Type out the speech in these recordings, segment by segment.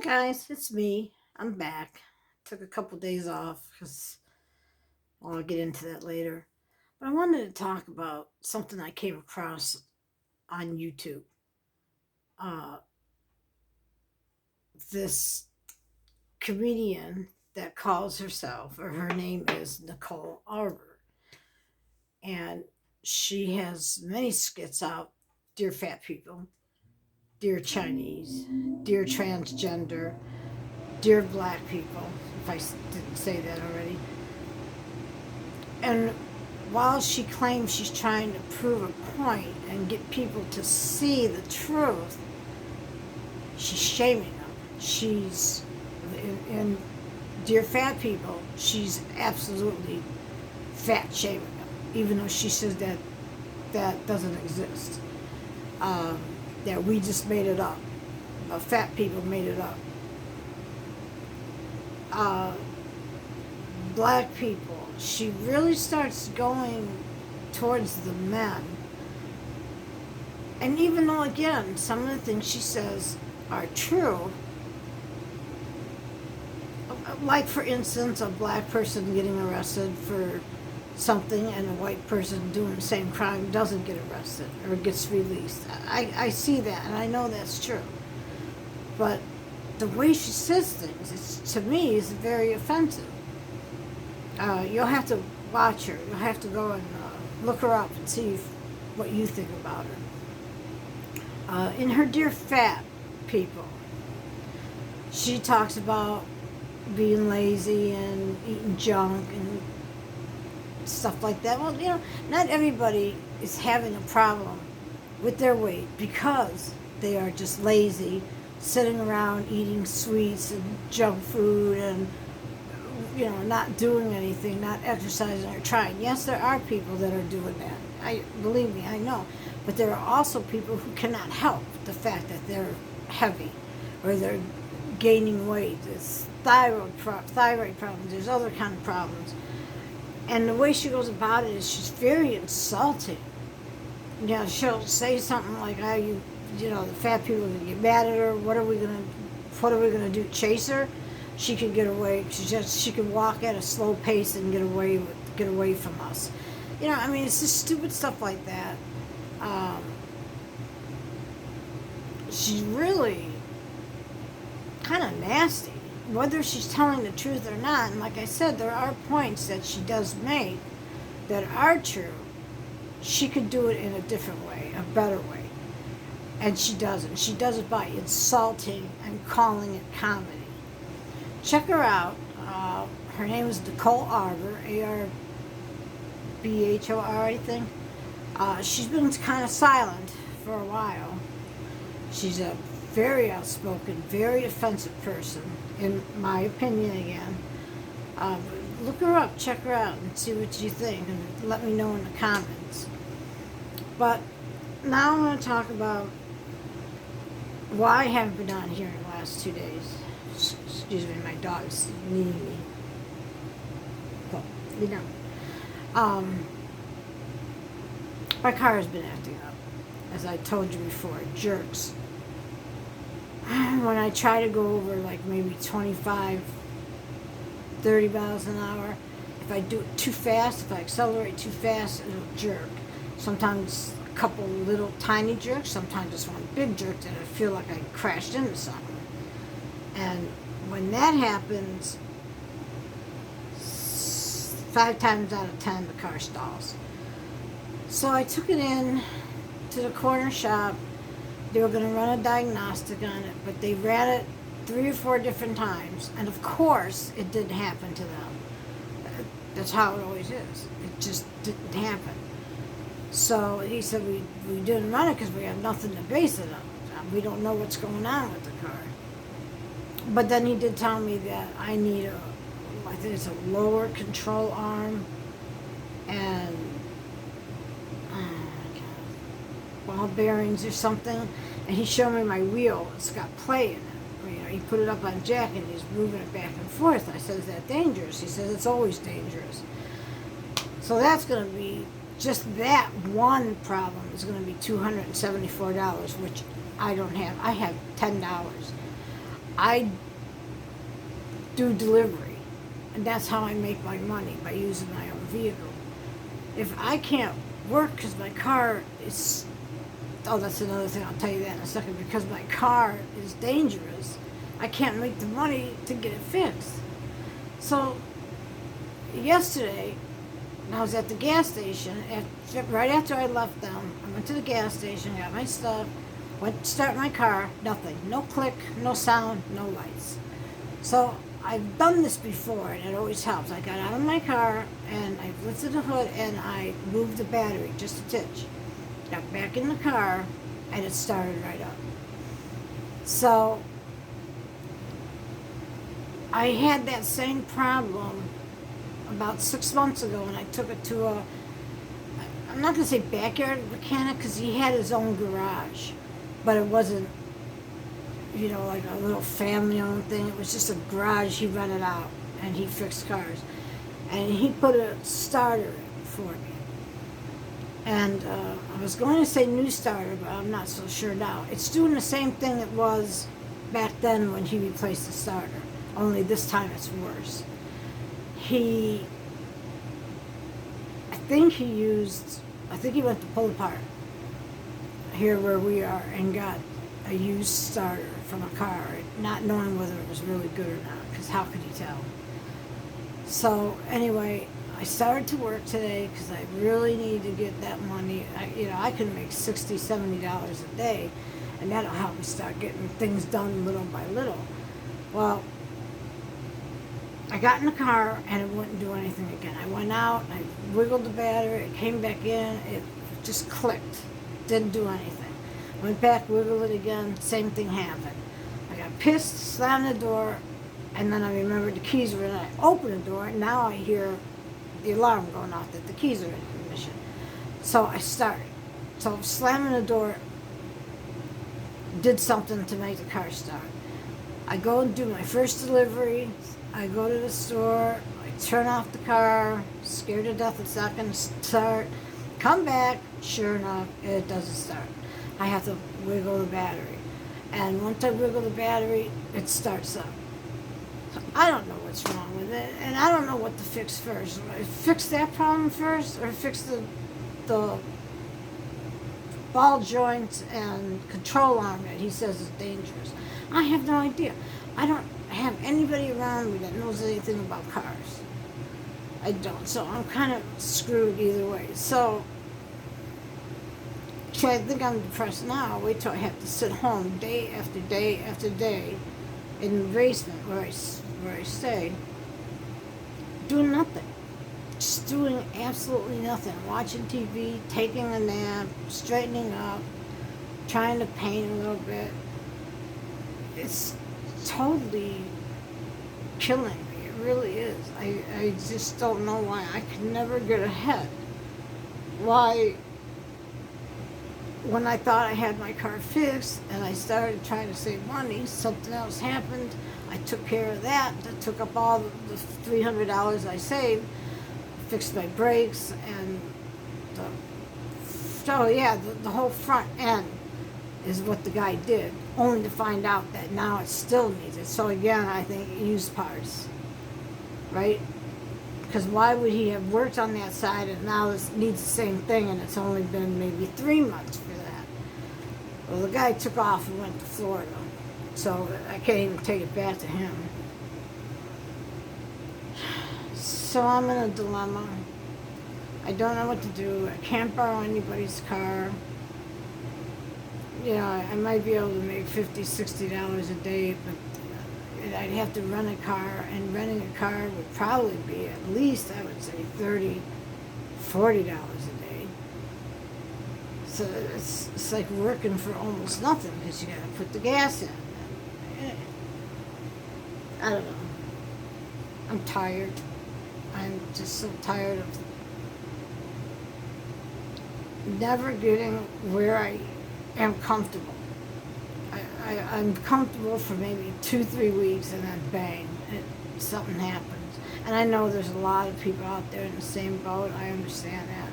Guys, it's me. I'm back. Took a couple days off because I'll get into that later. But I wanted to talk about something I came across on YouTube. Uh, this comedian that calls herself, or her name is Nicole Arbour, and she has many skits out. Dear fat people, dear Chinese, dear transgender, dear black people, if I didn't say that already. And while she claims she's trying to prove a point and get people to see the truth, she's shaming them. She's, in dear fat people, she's absolutely fat shaming them, even though she says that that doesn't exist. That we just made it up. Fat people made it up. Uh, Black people, she really starts going towards the men. And even though, again, some of the things she says are true, like for instance, a black person getting arrested for something and a white person doing the same crime doesn't get arrested or gets released. I see that and I know that's true. But the way she says things, to me, is very offensive. You'll have to watch her. You'll have to go and look her up and see what you think about her. In her Dear Fat People, she talks about being lazy and eating junk and stuff like that. Well, not everybody is having a problem with their weight because they are just lazy, sitting around eating sweets and junk food and not doing anything, not exercising or trying. Yes, there are people that are doing that. Believe me, I know. But there are also people who cannot help the fact that they're heavy or they're gaining weight. There's thyroid problems. There's other kind of problems. And the way she goes about it is she's very insulting. She'll say something like, the fat people are going to get mad at her. What are we gonna do? Chase her? She could get away. She could walk at a slow pace and get away from us. It's just stupid stuff like that. She's really kind of nasty, whether she's telling the truth or not. And like I said, there are points that she does make that are true. She could do it in a different way, a better way. And she doesn't. She does it by insulting and calling it comedy. Check her out. Her name is Nicole Arbour, Arbhor, I think. She's been kind of silent for a while. She's a very outspoken, very offensive person, in my opinion again. Look her up, check her out, and see what you think, and let me know in the comments. But now I'm going to talk about why I haven't been on here in the last 2 days. Excuse me, my dog's needing me. Well, my car has been acting up, as I told you before. It jerks. When I try to go over like maybe 25, 30 miles an hour, if I do it too fast, if I accelerate too fast, it'll jerk. Sometimes a couple little tiny jerks, sometimes just one big jerk that I feel like I crashed into something. And when that happens, 5 times out of 10 the car stalls. So I took it in to the corner shop. They were going to run a diagnostic on it, but they ran it 3 or 4 different times, and of course it didn't happen to them. That's how it always is. It just didn't happen. So he said we didn't run it because we have nothing to base it on. We don't know what's going on with the car. But then he did tell me that I need I think it's a lower control arm and ball bearings or something. And he showed me my wheel. It's got play in it. He put it up on jack and he's moving it back and forth. I said, is that dangerous? He says, it's always dangerous. So that's going to be, just that one problem is going to be $274, which I don't have. I have $10. I do delivery, and that's how I make my money, by using my own vehicle. If I can't work because my car is, oh, that's another thing, I'll tell you that in a second, because my car is dangerous, I can't make the money to get it fixed. So yesterday, I was at the gas station, right after I left them. I went to the gas station, got my stuff, went to start my car, nothing. No click, no sound, no lights. So I've done this before, and it always helps. I got out of my car, and I lifted the hood, and I moved the battery just a titch. Got back in the car, and it started right up. So I had that same problem about 6 months ago, and I took it to I'm not going to say backyard mechanic, because he had his own garage, but it wasn't, like a little family-owned thing. It was just a garage he rented out, and he fixed cars. And he put a starter in for me. And I was going to say new starter, but I'm not so sure now. It's doing the same thing it was back then when he replaced the starter, only this time it's worse. I think he went to pull apart here where we are and got a used starter from a car, not knowing whether it was really good or not, because how could he tell? So anyway, I started to work today because I really need to get that money. I can make $60, $70 a day, and that'll help me start getting things done little by little. Well, I got in the car, and it wouldn't do anything again. I went out, I wiggled the battery, it came back in, it just clicked. Didn't do anything. Went back, wiggled it again, same thing happened. I got pissed, slammed the door, and then I remembered the keys were in. I opened the door, and now I hear the alarm going off that the keys are in ignition. So I started. So slamming the door did something to make the car start. I go and do my first delivery. I go to the store, I turn off the car, scared to death it's not going to start. Come back, sure enough, it doesn't start. I have to wiggle the battery. And once I wiggle the battery, it starts up. So I don't know what's wrong with it, and I don't know what to fix first. Fix that problem first, or fix the ball joints and control arm that he says is dangerous. I have no idea. I don't have anybody around me that knows anything about cars. I don't, so I'm kind of screwed either way. So I think I'm depressed now. Wait till I have to sit home day after day after day in the basement where I stay, doing nothing. Just doing absolutely nothing. Watching TV, taking a nap, straightening up, trying to paint a little bit. It's totally killing me. It really is. I just don't know why I can never get ahead. Why, when I thought I had my car fixed and I started trying to save money, something else happened. I took care of that. That took up all the $300 I saved, fixed my brakes, and the whole front end is what the guy did, only to find out that now it still needs it. So again, I think used parts, right? Because why would he have worked on that side and now it needs the same thing, and it's only been maybe 3 months for that? Well, the guy took off and went to Florida, so I can't even take it back to him. So I'm in a dilemma. I don't know what to do. I can't borrow anybody's car. I might be able to make $50, $60 a day, but I'd have to rent a car, and renting a car would probably be at least, I would say, $30, $40 a day. So it's like working for almost nothing, because you got to put the gas in. I don't know. I'm tired. I'm just so tired of never getting where I am comfortable. I'm comfortable for maybe 2-3 weeks, and then bang, something happens. And I know there's a lot of people out there in the same boat. I understand that.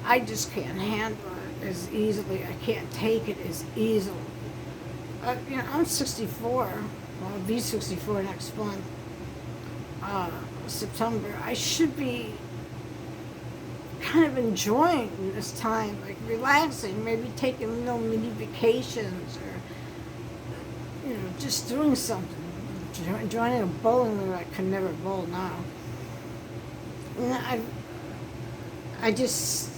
I just can't handle it as easily. I can't take it as easily. I'm 64. Well, I'll be 64 next month, September. I should be kind of enjoying this time, like relaxing, maybe taking mini vacations, or just doing something. Joining a bowling league. I could never bowl now. And I just,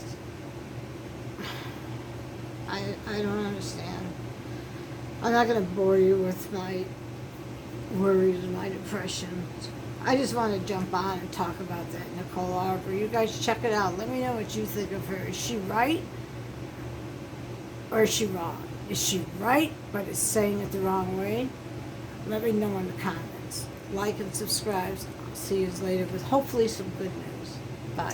I don't understand. I'm not going to bore you with my worries and my depressions. I just want to jump on and talk about that Nicole Arbour. You guys check it out. Let me know what you think of her. Is she right or is she wrong? Is she right but is saying it the wrong way? Let me know in the comments. Like and subscribe. I'll see you later with hopefully some good news. Bye.